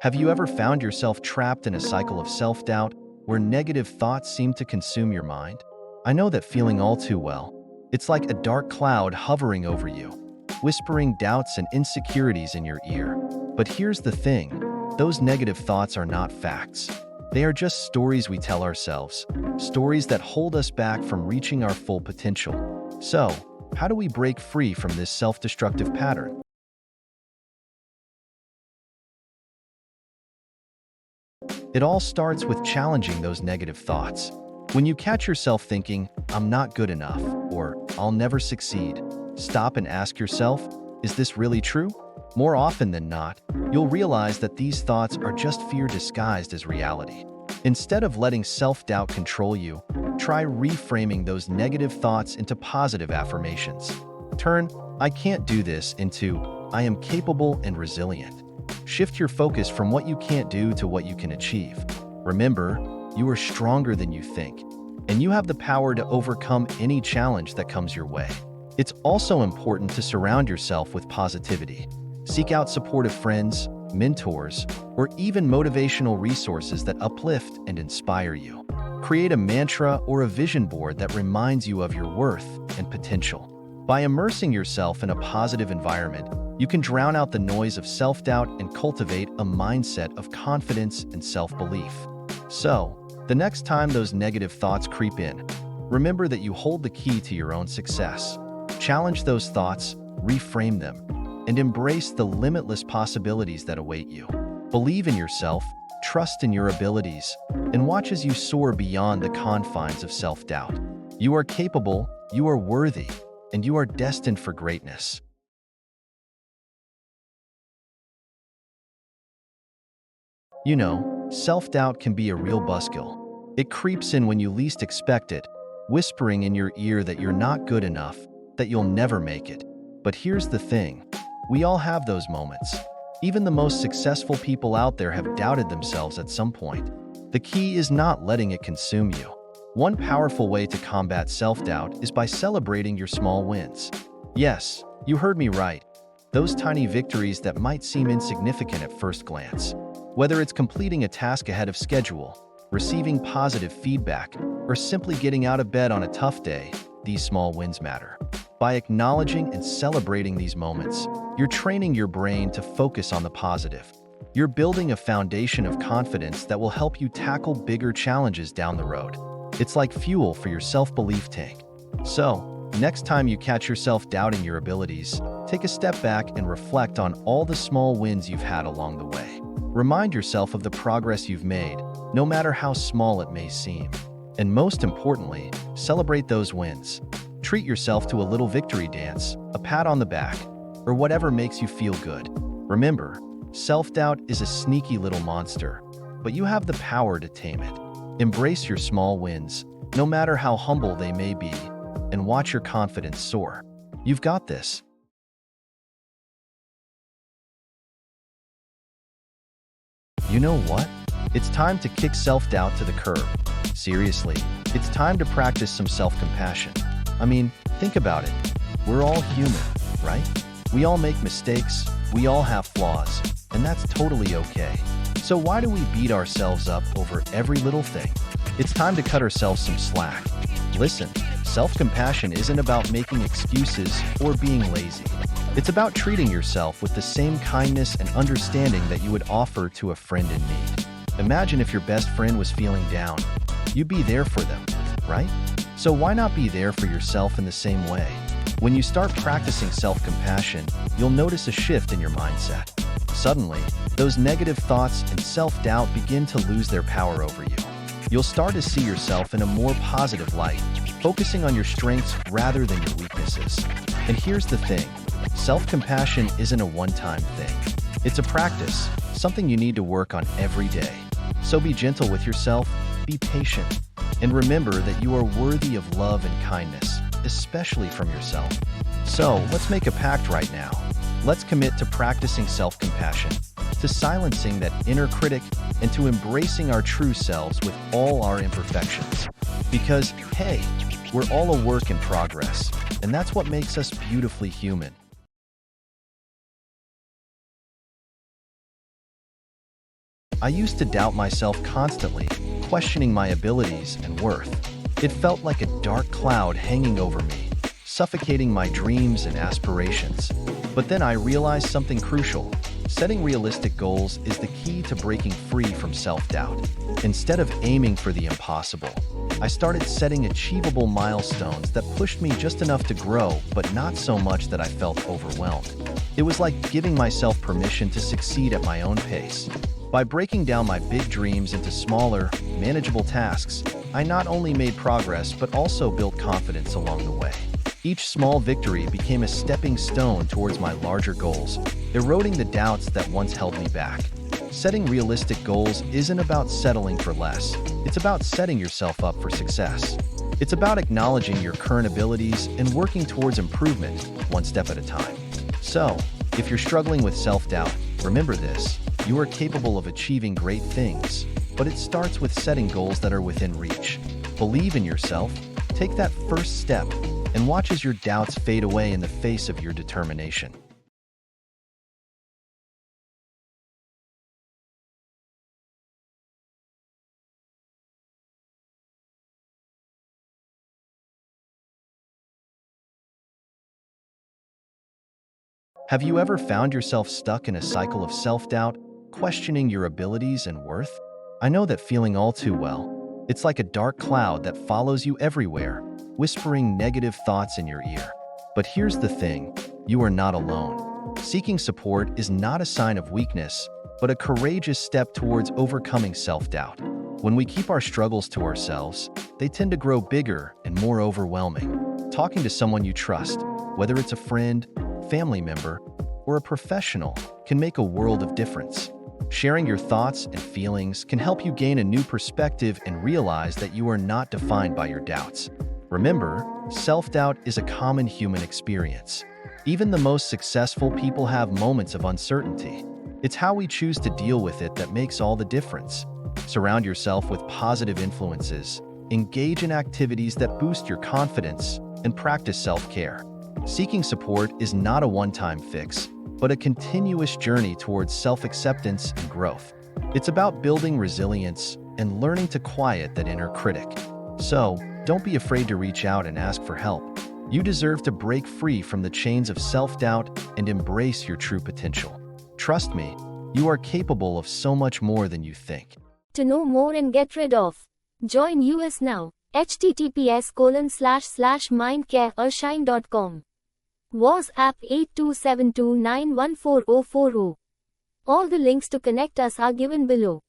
Have you ever found yourself trapped in a cycle of self-doubt where negative thoughts seem to consume your mind? I know that feeling all too well. It's like a dark cloud hovering over you, whispering doubts and insecurities in your ear. But here's the thing, those negative thoughts are not facts. They are just stories we tell ourselves, stories that hold us back from reaching our full potential. So, how do we break free from this self-destructive pattern? It all starts with challenging those negative thoughts. When you catch yourself thinking, "I'm not good enough," or "I'll never succeed," stop and ask yourself, is this really true? More often than not, you'll realize that these thoughts are just fear disguised as reality. Instead of letting self-doubt control you, try reframing those negative thoughts into positive affirmations. Turn "I can't do this" into "I am capable and resilient." Shift your focus from what you can't do to what you can achieve. Remember, you are stronger than you think, and you have the power to overcome any challenge that comes your way. It's also important to surround yourself with positivity. Seek out supportive friends, mentors, or even motivational resources that uplift and inspire you. Create a mantra or a vision board that reminds you of your worth and potential. By immersing yourself in a positive environment, you can drown out the noise of self-doubt and cultivate a mindset of confidence and self-belief. So, the next time those negative thoughts creep in, remember that you hold the key to your own success. Challenge those thoughts, reframe them, and embrace the limitless possibilities that await you. Believe in yourself, trust in your abilities, and watch as you soar beyond the confines of self-doubt. You are capable, you are worthy, and you are destined for greatness. You know, self-doubt can be a real buzzkill. It creeps in when you least expect it, whispering in your ear that you're not good enough, that you'll never make it. But here's the thing, we all have those moments. Even the most successful people out there have doubted themselves at some point. The key is not letting it consume you. One powerful way to combat self-doubt is by celebrating your small wins. Yes, you heard me right. Those tiny victories that might seem insignificant at first glance. Whether it's completing a task ahead of schedule, receiving positive feedback, or simply getting out of bed on a tough day, these small wins matter. By acknowledging and celebrating these moments, you're training your brain to focus on the positive. You're building a foundation of confidence that will help you tackle bigger challenges down the road. It's like fuel for your self-belief tank. So, next time you catch yourself doubting your abilities, take a step back and reflect on all the small wins you've had along the way. Remind yourself of the progress you've made, no matter how small it may seem. And most importantly, celebrate those wins. Treat yourself to a little victory dance, a pat on the back, or whatever makes you feel good. Remember, self-doubt is a sneaky little monster, but you have the power to tame it. Embrace your small wins, no matter how humble they may be, and watch your confidence soar. You've got this. You know what? It's time to kick self-doubt to the curb. Seriously, it's time to practice some self-compassion. I mean, think about it. We're all human, right? We all make mistakes, we all have flaws, and that's totally okay. So why do we beat ourselves up over every little thing? It's time to cut ourselves some slack. Listen, self-compassion isn't about making excuses or being lazy. It's about treating yourself with the same kindness and understanding that you would offer to a friend in need. Imagine if your best friend was feeling down. You'd be there for them, right? So why not be there for yourself in the same way? When you start practicing self-compassion, you'll notice a shift in your mindset. Suddenly, those negative thoughts and self-doubt begin to lose their power over you. You'll start to see yourself in a more positive light, focusing on your strengths rather than your weaknesses. And here's the thing, self-compassion isn't a one-time thing. It's a practice, something you need to work on every day. So be gentle with yourself, be patient, and remember that you are worthy of love and kindness, especially from yourself. So let's make a pact right now. Let's commit to practicing self-compassion, to silencing that inner critic, and to embracing our true selves with all our imperfections. Because, hey, We're all a work in progress, and that's what makes us beautifully human. I used to doubt myself constantly, questioning my abilities and worth. It felt like a dark cloud hanging over me, suffocating my dreams and aspirations. But then I realized something crucial. Setting realistic goals is the key to breaking free from self-doubt. Instead of aiming for the impossible, I started setting achievable milestones that pushed me just enough to grow, but not so much that I felt overwhelmed. It was like giving myself permission to succeed at my own pace. By breaking down my big dreams into smaller, manageable tasks, I not only made progress but also built confidence along the way. Each small victory became a stepping stone towards my larger goals, eroding the doubts that once held me back. Setting realistic goals isn't about settling for less. It's about setting yourself up for success. It's about acknowledging your current abilities and working towards improvement, one step at a time. So, if you're struggling with self-doubt, remember this: you are capable of achieving great things, but it starts with setting goals that are within reach. Believe in yourself, take that first step, and watch as your doubts fade away in the face of your determination. Have you ever found yourself stuck in a cycle of self-doubt, questioning your abilities and worth? I know that feeling all too well. It's like a dark cloud that follows you everywhere, whispering negative thoughts in your ear. But here's the thing: you are not alone. Seeking support is not a sign of weakness, but a courageous step towards overcoming self-doubt. When we keep our struggles to ourselves, they tend to grow bigger and more overwhelming. Talking to someone you trust, whether it's a friend, family member, or a professional, can make a world of difference. Sharing your thoughts and feelings can help you gain a new perspective and realize that you are not defined by your doubts. Remember, self-doubt is a common human experience. Even the most successful people have moments of uncertainty. It's how we choose to deal with it that makes all the difference. Surround yourself with positive influences, engage in activities that boost your confidence, and practice self-care. Seeking support is not a one-time fix, but a continuous journey towards self-acceptance and growth. It's about building resilience and learning to quiet that inner critic. So, don't be afraid to reach out and ask for help. You deserve to break free from the chains of self-doubt and embrace your true potential. Trust me, you are capable of so much more than you think. To know more and get rid of, join us now. https://mindcareershine.com. WhatsApp 8272914040. All the links to connect us are given below.